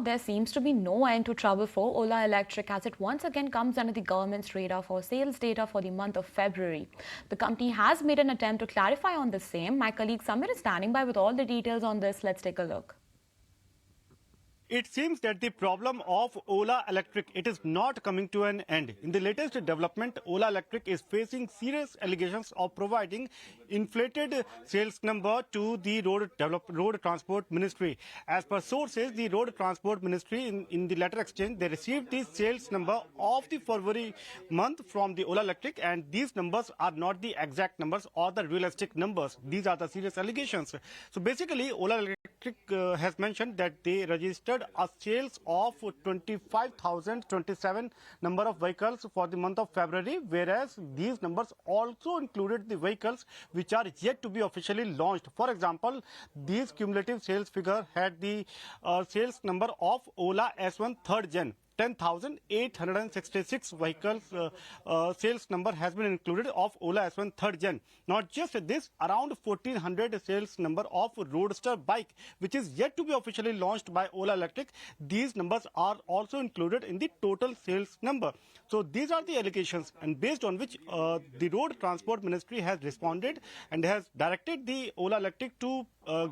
There seems to be no end to trouble for Ola Electric as it once again comes under the government's radar for sales data for the month of February. The company has made an attempt to clarify on the same. My colleague Samir is standing by with all the details on this. Let's take a look. It seems that the problem of Ola Electric, it is not coming to an end. In the latest development, Ola Electric is facing serious allegations of providing inflated sales number to the Road Transport Ministry. As per sources, the Road Transport Ministry in the letter exchange, they received the sales number of the February month from the Ola Electric, and these numbers are not the exact numbers or the realistic numbers. These are the serious allegations. So basically, Ola Electric has mentioned that they registered a sales of 25,027 number of vehicles for the month of February, whereas these numbers also included the vehicles which are yet to be officially launched. For example, these cumulative sales figure had the sales number of Ola S1 third gen. 10,866 vehicles sales number has been included of Ola S1 third gen. Not just this, around 1,400 sales number of Roadster bike, which is yet to be officially launched by Ola Electric. These numbers are also included in the total sales number. So these are the allegations, and based on which the Road Transport Ministry has responded and has directed the Ola Electric to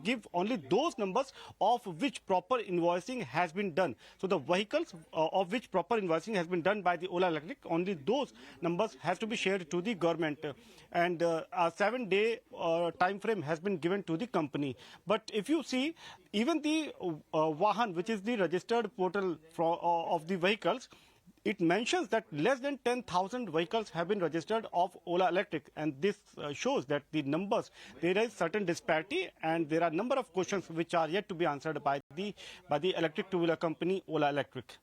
give only those numbers of which proper invoicing has been done. So the vehicles of which proper invoicing has been done by the Ola Electric, only those numbers have to be shared to the government, and a 7-day time frame has been given to the company. But if you see, even the Vahan, which is the registered portal of the vehicles, it mentions that less than 10,000 vehicles have been registered of Ola Electric, and this shows that the numbers, there is certain disparity, and there are a number of questions which are yet to be answered by the electric two-wheeler company Ola Electric.